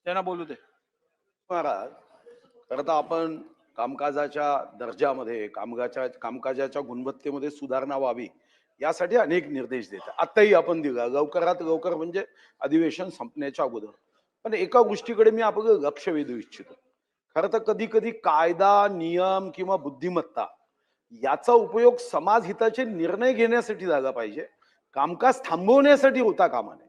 त्यांना बोलू दे. महाराज, खरं तर आपण कामकाजाच्या दर्जामध्ये कामकाजाच्या गुणवत्तेमध्ये सुधारणा व्हावी यासाठी अनेक निर्देश देतात. आत्ताही आपण दिला लवकरात लवकर म्हणजे अधिवेशन संपण्याच्या अगोदर. पण एका गोष्टीकडे मी आपलं लक्ष वेधू इच्छितो. खरं तर कधी कधी कायदा नियम किंवा बुद्धिमत्ता याचा उपयोग समाजहिताचे निर्णय घेण्यासाठी झाला पाहिजे, कामकाज थांबवण्यासाठी होता कामा नये.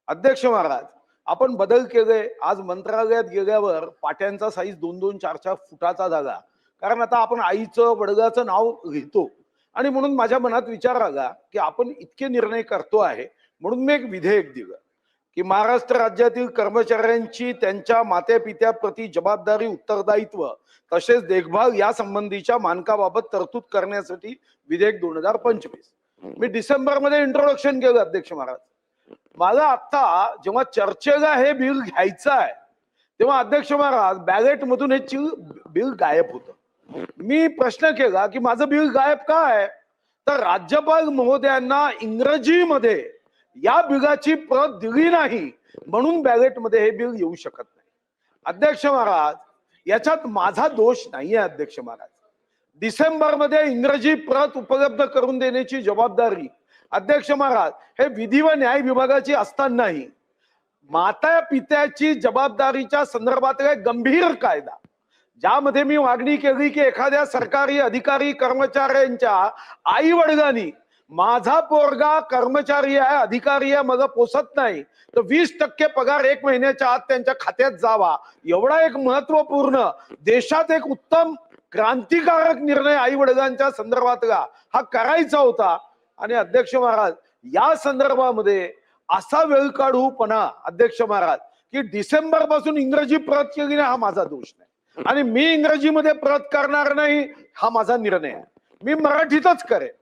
अध्यक्ष महाराज, आपण बदल केले. आज मंत्रालयात गेल्यावर पाट्यांचा साईज 2-2, 4-4 फुटाचा झाला. कारण आता आपण आईचं वडगाचं नाव लिहितो. आणि म्हणून माझ्या मनात विचार आला की आपण इतके निर्णय करतो आहे, म्हणून मी एक विधेयक दिलं की महाराष्ट्र राज्यातील कर्मचाऱ्यांची त्यांच्या मात्यापित्याप्रती जबाबदारी, उत्तरदायित्व तसेच देखभाल या संबंधीच्या मानकाबाबत तरतूद करण्यासाठी विधेयक 2025 मी डिसेंबरमध्ये इंट्रोडक्शन केलं. अध्यक्ष महाराज, मला आता जेव्हा चर्चेला हे बिल घ्यायचं आहे तेव्हा अध्यक्ष महाराज बॅलेट मधून हे बिल गायब होतं. मी प्रश्न केला की माझं बिल गायब का आहे, तर राज्यपाल महोदयांना इंग्रजीमध्ये या बिलाची प्रत दिली नाही म्हणून बॅलेटमध्ये हे बिल येऊ शकत नाही. अध्यक्ष महाराज, याच्यात माझा दोष नाहीये. अध्यक्ष महाराज, डिसेंबरमध्ये इंग्रजी प्रत उपलब्ध करून देण्याची जबाबदारी अध्यक्ष महाराज हे विधी व न्याय विभागाची असतानाही माता पित्याची जबाबदारीच्या संदर्भात गंभीर कायदा ज्यामध्ये मी मागणी केली की एखाद्या सरकारी अधिकारी कर्मचाऱ्यांच्या आई वडिलांनी माझा पोरगा कर्मचारी आहे, अधिकारी आहे, मला पोसत नाही तर 20% पगार 1 महिन्याच्या आत त्यांच्या खात्यात जावा, एवढा एक महत्वपूर्ण देशात एक उत्तम क्रांतिकारक निर्णय आई वडिलांच्या संदर्भातला हा करायचा होता. आणि अध्यक्ष महाराज, या संदर्भामध्ये असा वेळ काढूपणा अध्यक्ष महाराज की डिसेंबर पासून इंग्रजी प्रत केली नाही, हा माझा दोष नाही. आणि मी इंग्रजीमध्ये प्रत करणार नाही हा माझा निर्णय आहे. मी मराठीतच करेन.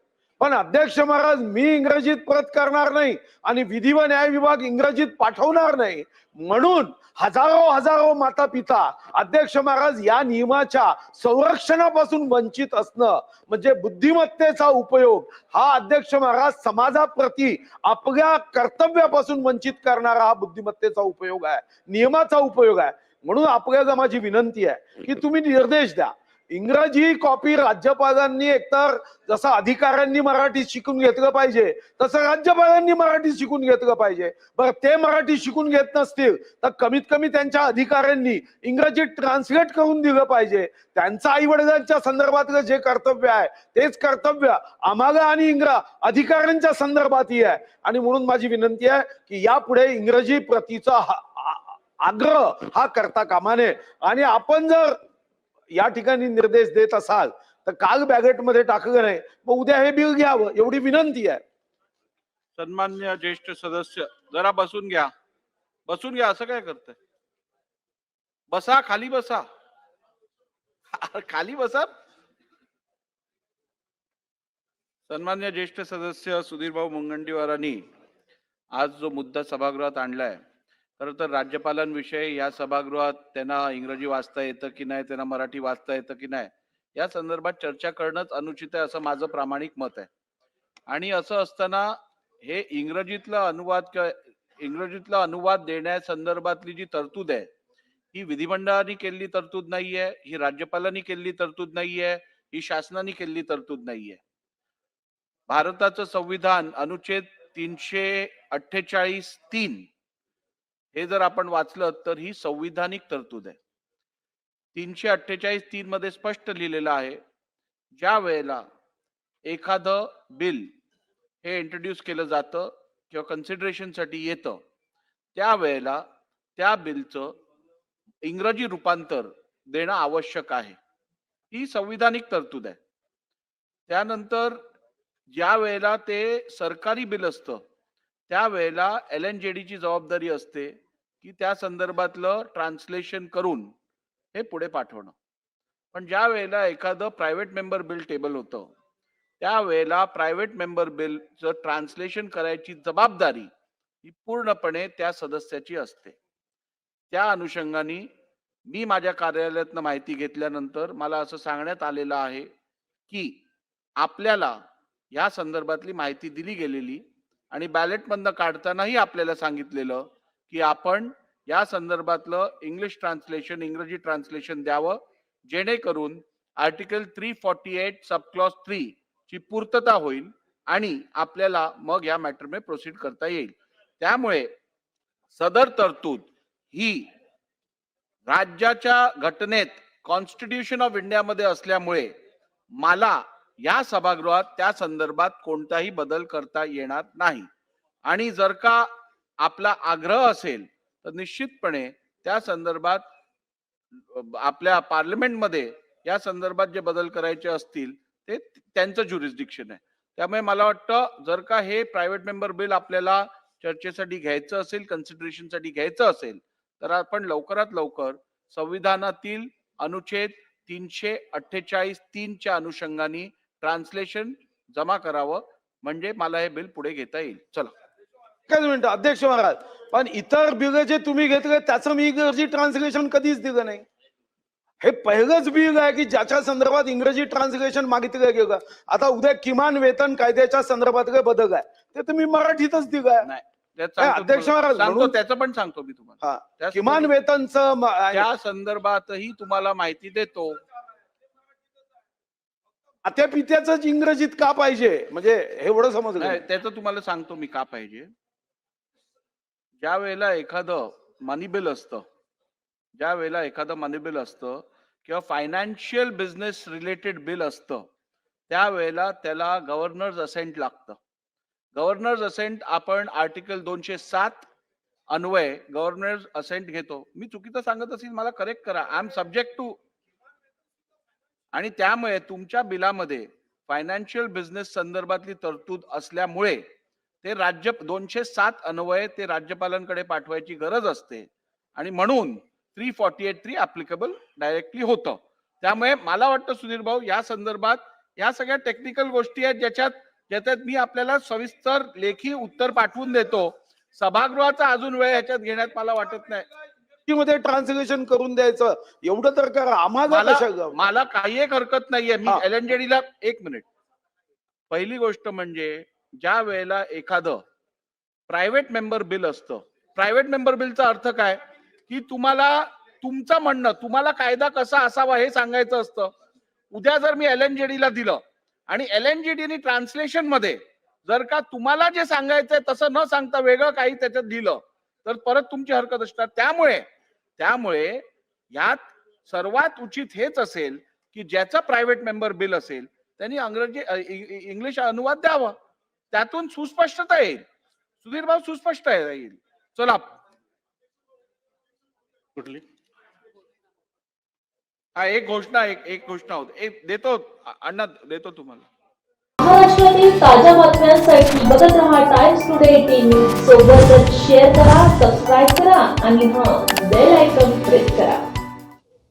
पण अध्यक्ष महाराज, मी इंग्रजीत प्रत करणार नाही आणि विधी व न्याय विभाग इंग्रजीत पाठवणार नाही म्हणून हजारो माता पिता अध्यक्ष महाराज या नियमाच्या संरक्षणापासून वंचित असणं म्हणजे बुद्धिमत्तेचा उपयोग हा अध्यक्ष महाराज समाजाप्रती आपल्या कर्तव्यापासून वंचित करणारा हा बुद्धिमत्तेचा उपयोग आहे, नियमाचा उपयोग आहे. म्हणून आपल्याला माझी विनंती आहे की तुम्ही निर्देश द्या. इंग्रजी कॉपी राज्यपालांनी एकतर जसं अधिकाऱ्यांनी मराठी शिकून घेतलं पाहिजे तसं राज्यपालांनी मराठी शिकून घेतलं पाहिजे. बरं, ते मराठी शिकून घेत नसतील तर कमीत कमी त्यांच्या अधिकाऱ्यांनी इंग्रजीत ट्रान्सलेट करून दिलं पाहिजे. त्यांचं आई वडिलांच्या संदर्भातलं जे कर्तव्य आहे तेच कर्तव्य आम्हाला आणि अधिकाऱ्यांच्या संदर्भातही आहे. आणि म्हणून माझी विनंती आहे की यापुढे इंग्रजी प्रतीचा आग्रह हा करता कामा नये. आणि आपण जर या ठिकाणी निर्देश देत असाल तर काल बॅलेटमध्ये टाकलं नाही, मग उद्या हे बिल घ्यावं एवढी विनंती आहे. सन्मान्य ज्येष्ठ सदस्य, जरा बसून घ्या. बसून घ्या, असं काय करताय? बसा, खाली बसा. खाली बसा. सन्मान्य ज्येष्ठ सदस्य सुधीरभाऊ मुनगंटीवारांनी आज जो मुद्दा सभागृहात आणलाय, खरं तर राज्यपालांविषयी या सभागृहात त्यांना इंग्रजी वाचता येतं की नाही, त्यांना मराठी वाचता येतं की नाही, या संदर्भात चर्चा करणंच अनुचित आहे असं माझं प्रामाणिक मत आहे. आणि असं असताना हे इंग्रजीतला अनुवाद देण्यासंदर्भातली जी तरतूद आहे ही विधिमंडळाने केलेली तरतूद नाहीये, ही राज्यपालांनी केलेली तरतूद नाहीये, ही शासनाने केलेली तरतूद नाहीये. भारताचं संविधान अनुच्छेद 348(3) हे जर आपण वाचलं तर ही संविधानिक तरतूद आहे. 348(3) मध्ये स्पष्ट लिहिलेलं आहे, ज्या वेळेला एखादं बिल हे इंट्रोड्यूस केलं जातं किंवा कन्सिडरेशन साठी येतं त्यावेळेला त्या बिलचं इंग्रजी रूपांतर देणं आवश्यक आहे. ही संविधानिक तरतूद आहे. त्यानंतर ज्या वेळेला ते सरकारी बिल असतं त्यावेळेला LNJD ची जबाबदारी असते की त्या संदर्भातलं ट्रान्सलेशन करून हे पुढे पाठवणं. पण ज्या वेळेला एखादं प्रायव्हेट मेंबर बिल टेबल होतं त्यावेळेला प्रायव्हेट मेंबर बिलचं ट्रान्सलेशन करायची जबाबदारी ही पूर्णपणे त्या सदस्याची असते. त्या अनुषंगाने मी माझ्या कार्यालयातनं माहिती घेतल्यानंतर मला असं सांगण्यात आलेलं आहे की आपल्याला या संदर्भातली माहिती दिली गेलेली आणि बॅलेटमधनं काढतानाही आपल्याला सांगितलेलं की आपण या संदर्भातलं इंग्लिश ट्रान्सलेशन, इंग्रजी ट्रान्सलेशन द्यावं, जेणेकरून आर्टिकल 348 सब क्लॉज 3 ची पूर्तता होईल आणि आपल्याला मग या मॅटरमध्ये प्रोसीड करता येईल. त्यामुळे सदर तरतूद ही राज्याच्या घटनेत कॉन्स्टिट्यूशन ऑफ इंडियामध्ये असल्यामुळे मला या सभागृहात त्या संदर्भात कोणताही बदल करता येणार नाही. आणि जर का आपला आग्रह असेल तर निश्चितपणे त्या संदर्भात आपल्या पार्लमेंटमध्ये या संदर्भात जे बदल करायचे असतील ते त्यांचं ज्युरिस्डिक्शन आहे. त्यामुळे मला वाटतं जर का हे प्रायव्हेट मेंबर बिल आपल्याला चर्चेसाठी घ्यायचं असेल, कन्सिडरेशनसाठी घ्यायचं असेल, तर आपण लवकरात लवकर संविधानातील अनुच्छेद 348(3) च्या अनुषंगाने ट्रान्सलेशन जमा करावं, म्हणजे मला हे बिल पुढे घेता येईल. चला. एकच मिनिट अध्यक्ष महाराज, पण इतर बिल जे तुम्ही घेतले त्याचं मी इंग्रजी ट्रान्सलेशन कधीच दिलं नाही. हे पहिलंच बिल आहे की ज्याच्या संदर्भात इंग्रजी ट्रान्सलेशन मागितलं गेलं. आता उद्या किमान वेतन कायद्याच्या संदर्भातले बदल आहे ते तुम्ही मराठीतच दिलंय. नाही, त्यात सांगतो अध्यक्ष तुम्हाला. महाराज, सांगतो, म्हणून- त्याचं पण सांगतो मी तुम्हाला. हा, किमान वेतनचं त्या संदर्भातही तुम्हाला माहिती देतो. आत्या पित्याच इंग्रजीत का पाहिजे, म्हणजे हे एवढं समजलं. नाही, त्याचं तुम्हाला सांगतो मी का पाहिजे. ज्या वेळेला एखादं मनी बिल असतं, ज्या वेळेला एखादं मनी बिल असतं किंवा फायनान्शियल बिझनेस रिलेटेड बिल असतं, त्यावेळेला त्याला गव्हर्नर्स असेंट लागतं. गव्हर्नर्स असेंट आपण आर्टिकल 207 अन्वये गव्हर्नर्स असेंट घेतो. मी चुकीचं सांगत असेल मला करेक्ट करा. I am subject to. आणि त्यामुळे तुमच्या बिलामध्ये फायनान्शियल बिझनेस संदर्भातली तरतूद असल्यामुळे ते 207 अन्वये ते राज्यपालांकडे पाठवायची गरज असते आणि म्हणून 348(3) ऍप्लिकेबल डायरेक्टली होतं. त्यामुळे मला वाटतं सुधीर भाऊ, या संदर्भात या सगळ्या टेक्निकल गोष्टी आहेत ज्याच्यात मी आपल्याला सविस्तर लेखी उत्तर पाठवून देतो. सभागृहाचा अजून वेळ ह्याच्यात घेण्यात मला वाटत नाही. मध्ये ट्रान्सलेशन करून द्यायचं एवढं तर करा. आम्हाला मला काही एक हरकत नाहीये. मी हा. LNJD ला एक मिनिट. पहिली गोष्ट म्हणजे ज्या वेळेला एखादं प्रायव्हेट मेंबर बिल असतं, प्रायव्हेट मेंबर बिलचा अर्थ काय की तुम्हाला तुमचं म्हणणं, तुम्हाला कायदा कसा असावा हे सांगायचं असतं. उद्या जर मी LNJD ला दिलं आणि LNJD ट्रान्सलेशन मध्ये जर का तुम्हाला जे सांगायचंय तसं न सांगता वेगळं काही त्याच्यात दिलं तर परत तुमची हरकत असणार. त्यामुळे यात सर्वात उचित हेच असेल की ज्याचा प्रायव्हेट मेंबर बिल असेल त्यांनी इंग्लिश अनुवाद द्यावा. त्यातून सुस्पष्टता येईल. सुधीर भाऊ, सुस्पष्ट येईल. चला. कुठली? हा, एक घोषणा होती. एक देतो अण्णा, देतो तुम्हाला. महाराष्ट्रातील ताज्या बातम्यांसाठी बघत रहा टाइम्स टुडे टीव्ही. सोबतच शेअर करा, सबस्क्राईब करा आणि बेल आयकॉन प्रेस करा.